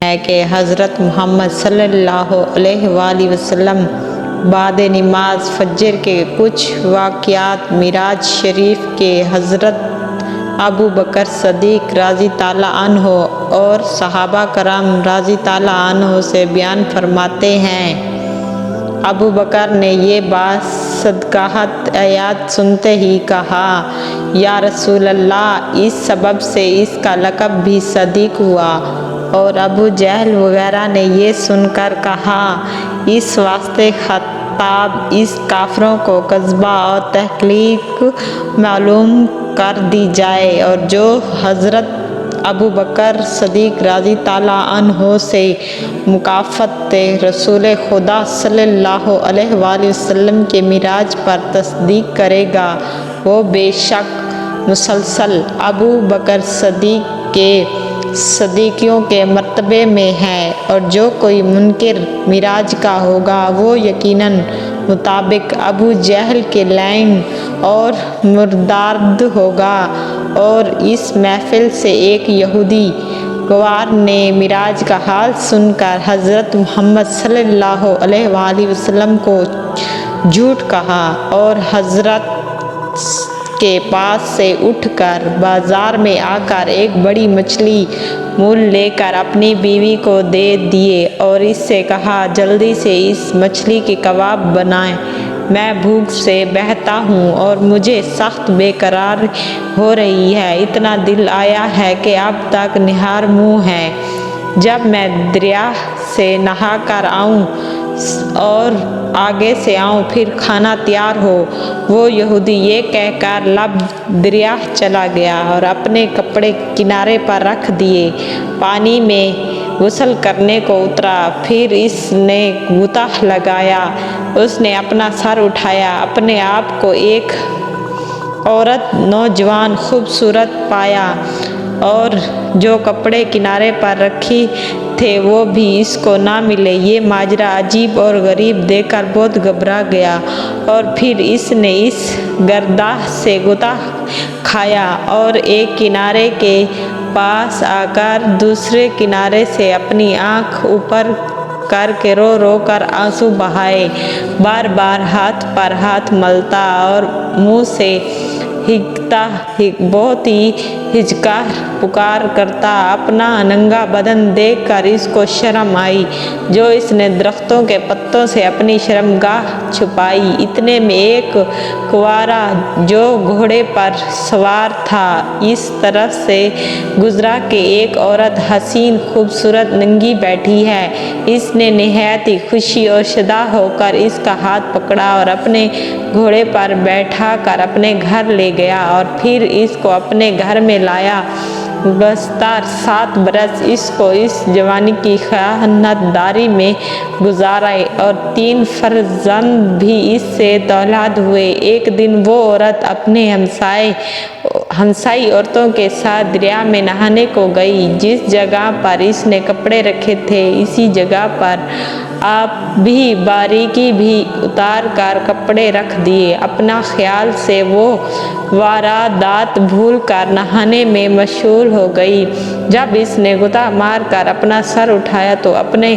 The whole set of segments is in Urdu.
ہے کہ حضرت محمد صلی اللہ علیہ وآلہ وسلم بعد نماز فجر کے کچھ واقعات معراج شریف کے حضرت ابو بکر صدیق رضی اللہ عنہ اور صحابہ کرام رضی اللہ عنہ سے بیان فرماتے ہیں۔ ابو بکر نے یہ بات صدقات آیات سنتے ہی کہا، یا رسول اللہ، اس سبب سے اس کا لقب بھی صدیق ہوا۔ اور ابو جہل وغیرہ نے یہ سن کر کہا، اس واسطے خطاب اس کافروں کو قذبہ اور تحقیق معلوم کر دی جائے، اور جو حضرت ابو بکر صدیق رضی اللہ عنہ سے مکافات رسول خدا صلی اللہ علیہ وآلہ وسلم کے معراج پر تصدیق کرے گا، وہ بے شک مسلسل ابو بکر صدیق کے صدیقیوں کے مرتبے میں ہے، اور جو کوئی منکر معراج کا ہوگا وہ یقیناً مطابق ابو جہل کے لعین اور مرداد ہوگا۔ اور اس محفل سے ایک یہودی گوار نے معراج کا حال سن کر حضرت محمد صلی اللہ علیہ وآلہ وسلم کو جھوٹ کہا، اور حضرت کے پاس سے اٹھ کر بازار میں آ کر ایک بڑی مچھلی مول لے کر اپنی بیوی کو دے دیے، اور اس سے کہا، جلدی سے اس مچھلی کے کباب بنائیں، میں بھوک سے بہتا ہوں اور مجھے سخت بے قراری ہو رہی ہے، اتنا دل آیا ہے کہ اب تک نہار منہ ہے، جب میں دریا سے نہا کر آؤں اور آگے سے آؤں پھر کھانا تیار ہو۔ وہ یہودی یہ کہہ کر لب دریا چلا گیا اور اپنے کپڑے کنارے پر رکھ دیے، پانی میں غسل کرنے کو اترا، پھر اس نے غوطہ لگایا، اس نے اپنا سر اٹھایا، اپنے آپ کو ایک عورت نوجوان خوبصورت پایا، اور جو کپڑے کنارے پر رکھے تھے وہ بھی اس کو نہ ملے۔ یہ ماجرا عجیب اور غریب دیکھ کر بہت گھبرا گیا، اور پھر اس نے اس گردہ سے غوطہ کھایا اور ایک کنارے کے پاس آ کر دوسرے کنارے سے اپنی آنکھ اوپر کر کے رو رو کر آنسو بہائے، بار بار ہاتھ پر ہاتھ ملتا اور منہ سے ہیکتا، بہت ہی ہچکا پکار کرتا۔ اپنا ننگا بدن دیکھ کر اس کو شرم آئی، جو اس نے درختوں کے پتوں سے اپنی شرمگاہ چھپائی۔ اتنے میں ایک کنوارا جو گھوڑے پر سوار تھا اس طرف سے گزرا کہ ایک عورت حسین خوبصورت ننگی بیٹھی ہے۔ اس نے نہایت ہی خوشی اور شادی ہو کر اس کا ہاتھ پکڑا اور اپنے گھوڑے پر بیٹھا کر اپنے گھر لے گیا، اور پھر اس کو اپنے گھر میں لایا۔ گزشتہ 7 برس اس کو اس جوانی کی خیانتداری میں گزارے، اور 3 فرزند بھی اس سے اولاد ہوئے۔ ایک دن وہ عورت اپنے ہمسائی عورتوں کے ساتھ دریا میں نہانے کو گئی، جس جگہ پر اس نے کپڑے رکھے تھے اسی جگہ پر آپ بھی باریکی بھی اتار کر کپڑے رکھ دیے۔ اپنا خیال سے وہ واردات بھول کر نہانے میں مشغول ہو گئی۔ جب اس نے غوطہ مار کر اپنا سر اٹھایا تو اپنے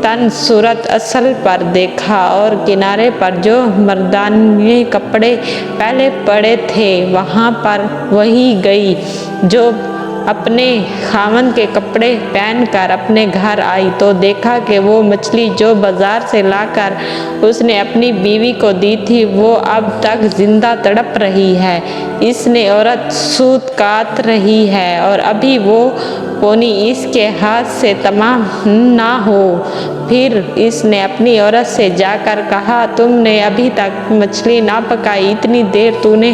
تن صورت اصل پر دیکھا، اور کنارے پر جو مردانہ کپڑے پہلے پڑے تھے وہاں پر وہی گئی، جو اپنے خاوند کے کپڑے پہن کر اپنے گھر آئی، تو دیکھا کہ وہ مچھلی جو بازار سے لا کر اس نے اپنی بیوی کو دی تھی وہ اب تک زندہ تڑپ رہی ہے۔ اس نے عورت سوت کاٹ رہی ہے اور ابھی وہ پانی اس کے ہاتھ سے تمام نہ ہو۔ پھر اس نے اپنی عورت سے جا کر کہا، تم نے ابھی تک مچھلی نہ پکائی، اتنی دیر تو نے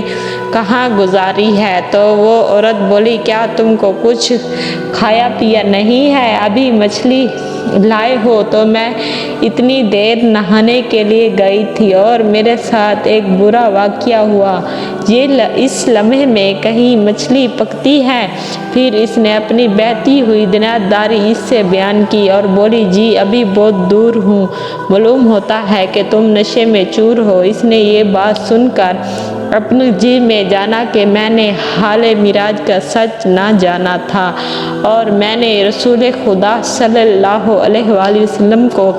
کہاں گزاری ہے؟ تو وہ عورت بولی، کیا تم کو کچھ کھایا پیا نہیں ہے؟ ابھی مچھلی لائے ہو تو میں اتنی دیر نہانے کے لیے گئی تھی اور میرے ساتھ ایک برا واقعہ ہوا، اس لمحے میں کہیں مچھلی پکتی ہے؟ پھر اس نے اپنی بہتی ہوئی دیانتداری اس سے بیان کی اور بولی، جی ابھی بہت دور ہوں، معلوم ہوتا ہے کہ تم نشے میں چور ہو۔ اس نے یہ بات سن کر اپنے جی میں جانا کہ میں نے حال معراج کا سچ نہ جانا تھا اور میں نے رسول خدا صلی اللہ علیہ وآلہ وسلم کو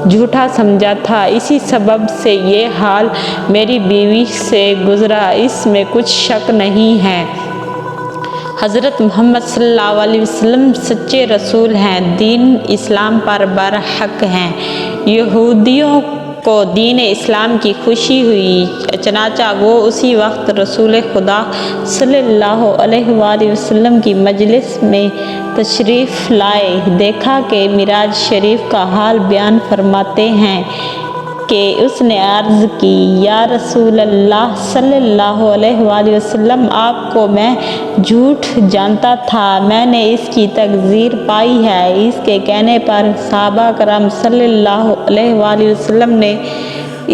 جھوٹا سمجھا تھا۔ اسی سبب سے یہ حال میری بیوی سے گزرا، اس میں کچھ شک نہیں ہے۔ حضرت محمد صلی اللہ علیہ وسلم سچے رسول ہیں، دین اسلام پر برحق ہیں۔ یہودیوں کو دین اسلام کی خوشی ہوئی، چنانچہ وہ اسی وقت رسول خدا صلی اللہ علیہ وآلہ وسلم کی مجلس میں تشریف لائے۔ دیکھا کہ معراج شریف کا حال بیان فرماتے ہیں کہ اس نے عرض کی، یا رسول اللہ صلی اللہ علیہ وآلہ وسلم، آپ کو میں جھوٹ جانتا تھا، میں نے اس کی تکذیب پائی ہے۔ اس کے کہنے پر صحابہ کرام صلی اللہ علیہ وآلہ وسلم نے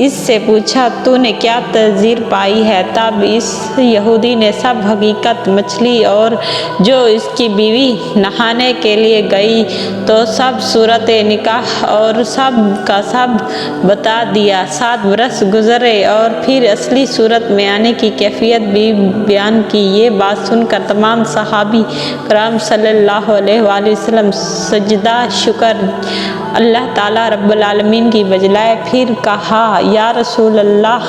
اس سے پوچھا، تو نے کیا تکذیب پائی ہے؟ تب اس یہودی نے سب حقیقت، مچھلی اور جو اس کی بیوی نہانے کے لیے گئی تو سب صورت نکاح اور سب کا سب بتا دیا۔ 7 برس گزرے اور پھر اصلی صورت میں آنے کی کیفیت بھی بیان کی۔ یہ بات سن کر تمام صحابہ کرام صلی اللہ علیہ وآلہ وسلم سجدہ شکر اللہ تعالیٰ رب العالمین کی بجلائے پھر کہا، یا رسول اللہ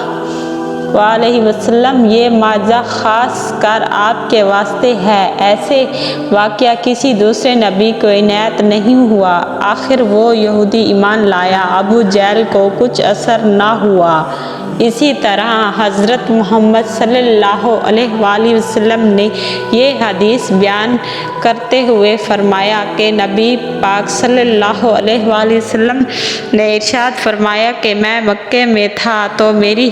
علیہ وسلم، یہ معجزہ خاص کر آپ کے واسطے ہے، ایسے واقعہ کسی دوسرے نبی کو عنایت نہیں ہوا۔ آخر وہ یہودی ایمان لایا، ابو جہل کو کچھ اثر نہ ہوا۔ اسی طرح حضرت محمد صلی اللہ علیہ وآلہ وسلم نے یہ حدیث بیان کرتے ہوئے فرمایا کہ نبی پاک صلی اللہ علیہ وآلہ وسلم نے ارشاد فرمایا کہ میں مکے میں تھا تو میری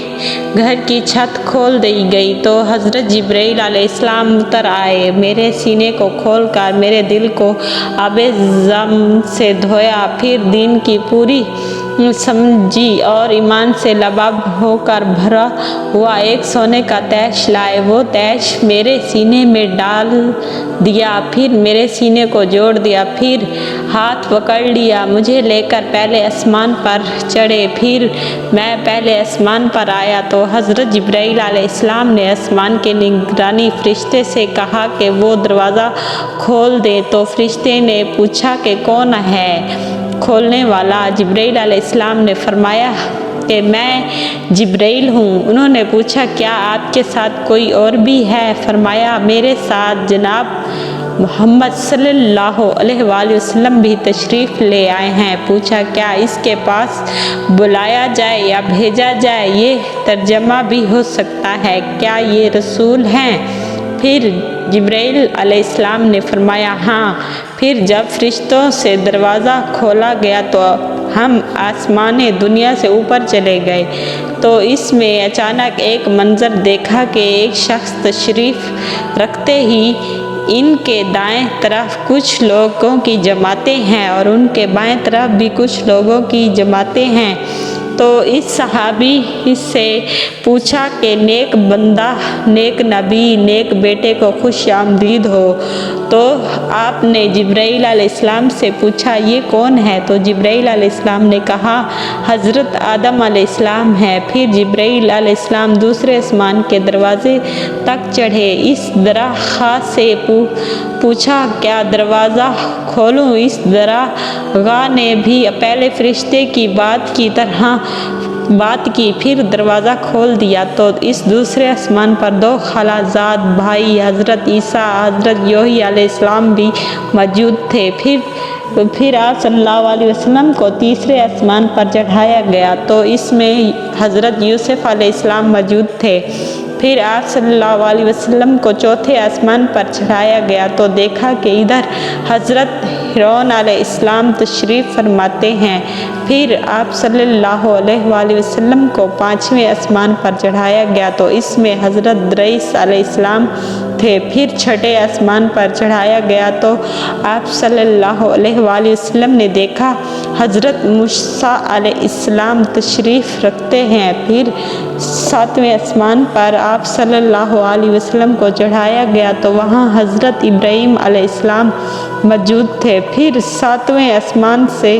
گھر کی چھت کھول دی گئی تو حضرت جبرائیل علیہ السلام اتر آئے، میرے سینے کو کھول کر میرے دل کو آب زم سے دھویا، پھر دین کی پوری سمجھی اور ایمان سے لباب ہو کر بھرا ہوا ایک سونے کا تیش لائے۔ وہ تیش میرے سینے میں ڈال دیا، پھر میرے سینے کو جوڑ دیا، پھر ہاتھ پکڑ لیا، مجھے لے کر پہلے آسمان پر چڑھے۔ پھر میں پہلے آسمان پر آیا تو حضرت جبرائیل علیہ السلام نے آسمان کے نگرانی فرشتے سے کہا کہ وہ دروازہ کھول دے، تو فرشتے نے پوچھا کہ کون ہے کھولنے والا؟ جبرائیل علیہ السلام نے فرمایا کہ میں جبرائیل ہوں۔ انہوں نے پوچھا، کیا آپ کے ساتھ کوئی اور بھی ہے؟ فرمایا، میرے ساتھ جناب محمد صلی اللہ علیہ وآلہ وسلم بھی تشریف لے آئے ہیں۔ پوچھا، کیا اس کے پاس بلایا جائے یا بھیجا جائے؟ یہ ترجمہ بھی ہو سکتا ہے، کیا یہ رسول ہیں؟ پھر جبرائیل علیہ السلام نے فرمایا، ہاں۔ پھر جب فرشتوں سے دروازہ کھولا گیا تو ہم آسمان دنیا سے اوپر چلے گئے تو اس میں اچانک ایک منظر دیکھا کہ ایک شخص تشریف رکھتے ہی ان کے دائیں طرف کچھ لوگوں کی جماعتیں ہیں اور ان کے بائیں طرف بھی کچھ لوگوں کی جماعتیں ہیں۔ تو اس صحابی سے پوچھا کہ نیک بندہ، نیک نبی، نیک بیٹے کو خوش آمدید ہو۔ تو آپ نے جبرائیل علیہ السلام سے پوچھا، یہ کون ہے؟ تو جبرائیل علیہ السلام نے کہا، حضرت آدم علیہ السلام ہے۔ پھر جبرائیل علیہ السلام دوسرے آسمان کے دروازے تک چڑھے، اس درخواست سے پوچھا، کیا دروازہ کھولوں؟ اس درگاہ نے بھی پہلے فرشتے کی بات کی طرح بات کی، پھر دروازہ کھول دیا تو اس دوسرے آسمان پر 2 خالہ زاد بھائی حضرت عیسیٰ، حضرت یحییٰ علیہ السلام بھی موجود تھے۔ پھر آپ صلی اللہ علیہ وسلم کو تیسرے آسمان پر چڑھایا گیا تو اس میں حضرت یوسف علیہ السلام موجود تھے۔ پھر آپ صلی اللہ علیہ وسلم کو چوتھے آسمان پر چڑھایا گیا تو دیکھا کہ ادھر حضرت ہارون علیہ السلام تشریف فرماتے ہیں۔ پھر آپ صلی اللہ علیہ وآلہ وسلم کو 5ویں آسمان پر چڑھایا گیا تو اس میں حضرت ادریس علیہ السلام تھے۔ پھر 6ٹھے آسمان پر چڑھایا گیا تو آپ صلی اللہ علیہ وآلہ وسلم نے دیکھا حضرت موسیٰ علیہ السلام تشریف رکھتے ہیں۔ پھر 7ویں آسمان پر آپ صلی اللہ علیہ وسلم کو چڑھایا گیا تو وہاں حضرت ابراہیم علیہ السلام موجود تھے۔ پھر 7ویں آسمان سے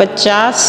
50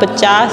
50